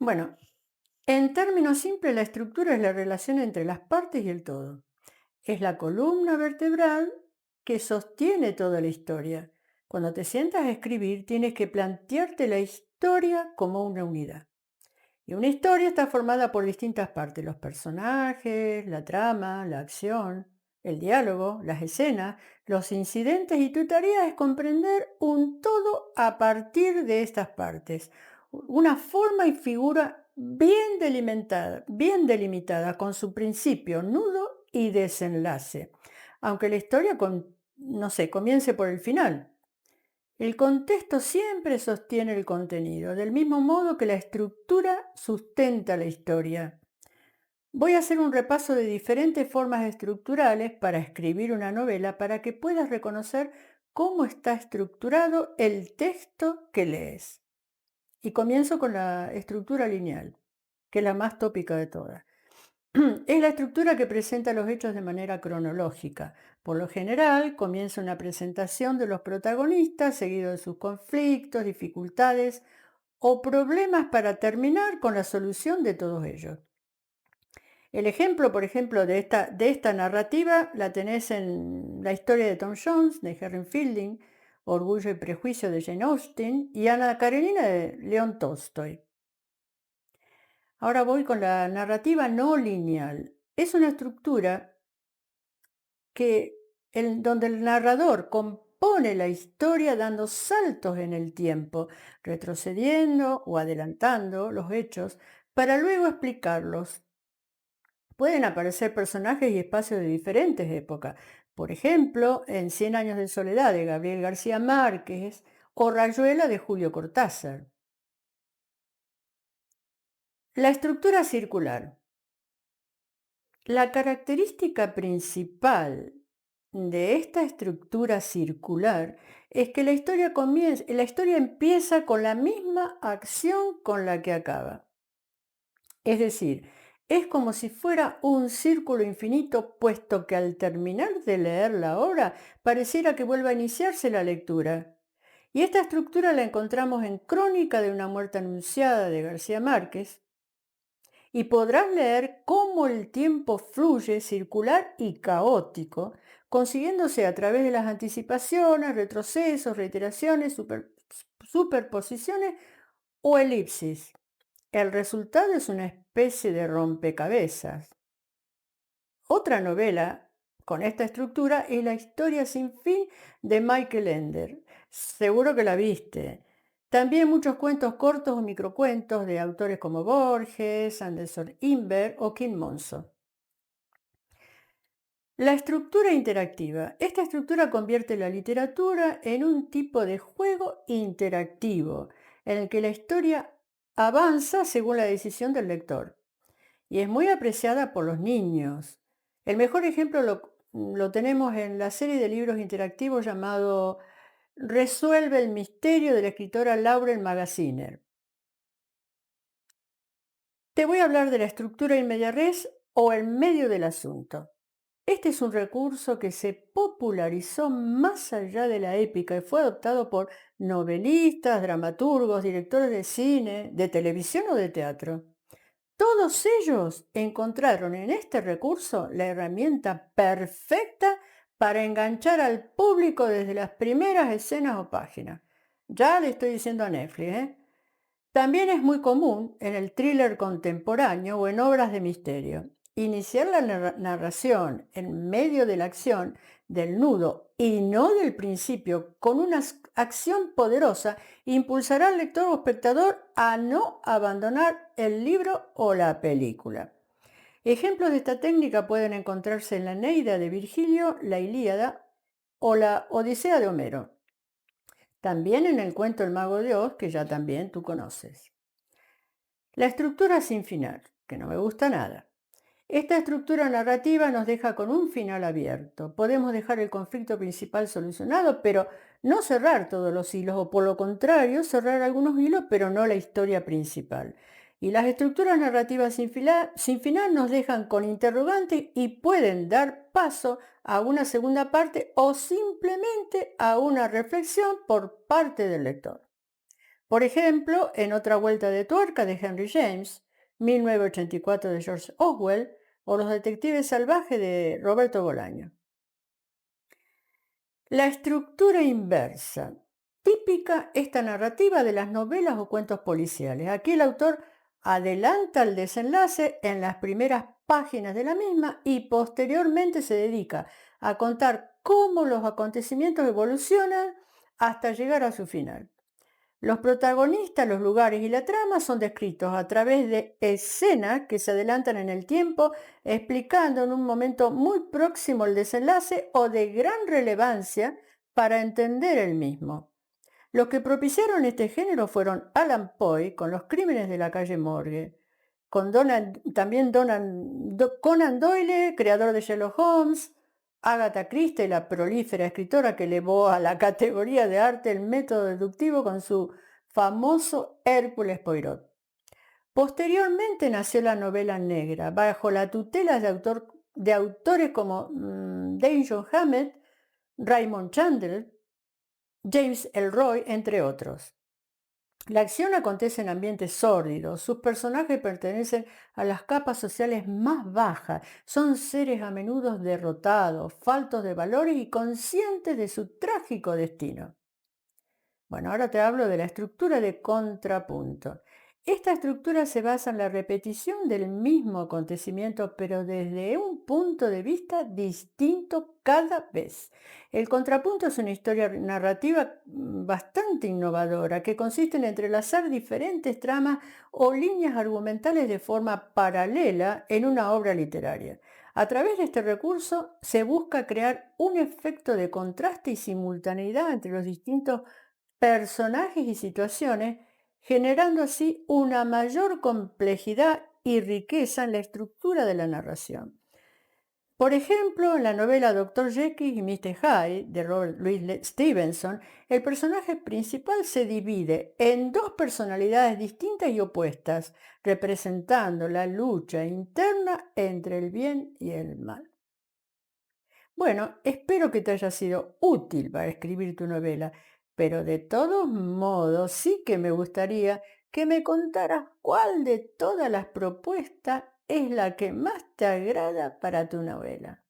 Bueno, en términos simples, la estructura es la relación entre las partes y el todo. Es la columna vertebral que sostiene toda la historia. Cuando te sientas a escribir, tienes que plantearte la historia como una unidad. Y una historia está formada por distintas partes: los personajes, la trama, la acción, el diálogo, las escenas, los incidentes, y tu tarea es comprender un todo a partir de estas partes. Una forma y figura bien delimitada, con su principio, nudo y desenlace. Aunque la historia, no sé, comience por el final. El contexto siempre sostiene el contenido, del mismo modo que la estructura sustenta la historia. Voy a hacer un repaso de diferentes formas estructurales para escribir una novela, para que puedas reconocer cómo está estructurado el texto que lees. Y comienzo con la estructura lineal, que es la más tópica de todas. Es la estructura que presenta los hechos de manera cronológica. Por lo general, comienza una presentación de los protagonistas, seguido de sus conflictos, dificultades o problemas, para terminar con la solución de todos ellos. El ejemplo, por ejemplo, de esta narrativa la tenés en La historia de Tom Jones, de Henry Fielding, Orgullo y prejuicio, de Jane Austen, y Ana Karenina, de León Tolstoy. Ahora voy con la narrativa no lineal. Es una estructura donde el narrador compone la historia dando saltos en el tiempo, retrocediendo o adelantando los hechos para luego explicarlos. Pueden aparecer personajes y espacios de diferentes épocas. Por ejemplo, en Cien años de soledad, de Gabriel García Márquez, o Rayuela, de Julio Cortázar. La estructura circular. La característica principal de esta estructura circular es que la historia empieza con la misma acción con la que acaba. Es decir, es como si fuera un círculo infinito, puesto que al terminar de leer la obra pareciera que vuelva a iniciarse la lectura. Y esta estructura la encontramos en Crónica de una muerte anunciada, de García Márquez, y podrás leer cómo el tiempo fluye, circular y caótico, consiguiéndose a través de las anticipaciones, retrocesos, reiteraciones, superposiciones o elipsis. El resultado es una especie de rompecabezas. Otra novela con esta estructura es La historia sin fin, de Michael Ender. Seguro que la viste. También muchos cuentos cortos o microcuentos de autores como Borges, Anderson Inver o Kim Monson. La estructura interactiva. Esta estructura convierte la literatura en un tipo de juego interactivo, en el que la historia avanza según la decisión del lector, y es muy apreciada por los niños. El mejor ejemplo lo tenemos en la serie de libros interactivos llamado Resuelve el misterio, de la escritora Laurel Magaziner. Te voy a hablar de la estructura in media res, o en medio del asunto. Este es un recurso que se popularizó más allá de la épica y fue adoptado por novelistas, dramaturgos, directores de cine, de televisión o de teatro. Todos ellos encontraron en este recurso la herramienta perfecta para enganchar al público desde las primeras escenas o páginas. Ya le estoy diciendo a Netflix, ¿eh? También es muy común en el thriller contemporáneo o en obras de misterio. Iniciar la narración en medio de la acción, del nudo y no del principio, con una acción poderosa, impulsará al lector o espectador a no abandonar el libro o la película. Ejemplos de esta técnica pueden encontrarse en la Eneida de Virgilio, la Ilíada o la Odisea de Homero. También en el cuento El Mago de Oz, que ya también tú conoces. La estructura sin final, que no me gusta nada. Esta estructura narrativa nos deja con un final abierto. Podemos dejar el conflicto principal solucionado, pero no cerrar todos los hilos, o por lo contrario, cerrar algunos hilos, pero no la historia principal. Y las estructuras narrativas sin final nos dejan con interrogantes y pueden dar paso a una segunda parte o simplemente a una reflexión por parte del lector. Por ejemplo, en Otra vuelta de tuerca de Henry James, 1984 de George Orwell o Los detectives salvajes de Roberto Bolaño. La estructura inversa. Típica esta narrativa de las novelas o cuentos policiales. Aquí el autor adelanta el desenlace en las primeras páginas de la misma y posteriormente se dedica a contar cómo los acontecimientos evolucionan hasta llegar a su final. Los protagonistas, los lugares y la trama son descritos a través de escenas que se adelantan en el tiempo, explicando en un momento muy próximo el desenlace o de gran relevancia para entender el mismo. Los que propiciaron este género fueron Alan Poe con Los crímenes de la calle Morgue, con Conan Doyle, creador de Sherlock Holmes, Agatha Christie, la prolífera escritora que elevó a la categoría de arte el método deductivo con su famoso Hércules Poirot. Posteriormente nació la novela negra, bajo la tutela de autores como Dashiell Hammett, Raymond Chandler, James Ellroy, entre otros. La acción acontece en ambientes sórdidos, sus personajes pertenecen a las capas sociales más bajas, son seres a menudo derrotados, faltos de valores y conscientes de su trágico destino. Bueno, ahora te hablo de la estructura de contrapunto. Esta estructura se basa en la repetición del mismo acontecimiento, pero desde un punto de vista distinto cada vez. El contrapunto es una historia narrativa bastante innovadora que consiste en entrelazar diferentes tramas o líneas argumentales de forma paralela en una obra literaria. A través de este recurso se busca crear un efecto de contraste y simultaneidad entre los distintos personajes y situaciones, generando así una mayor complejidad y riqueza en la estructura de la narración. Por ejemplo, en la novela Dr. Jekyll y Mr. Hyde de Robert Louis Stevenson, el personaje principal se divide en dos personalidades distintas y opuestas, representando la lucha interna entre el bien y el mal. Bueno, espero que te haya sido útil para escribir tu novela, pero de todos modos sí que me gustaría que me contaras cuál de todas las propuestas es la que más te agrada para tu novela.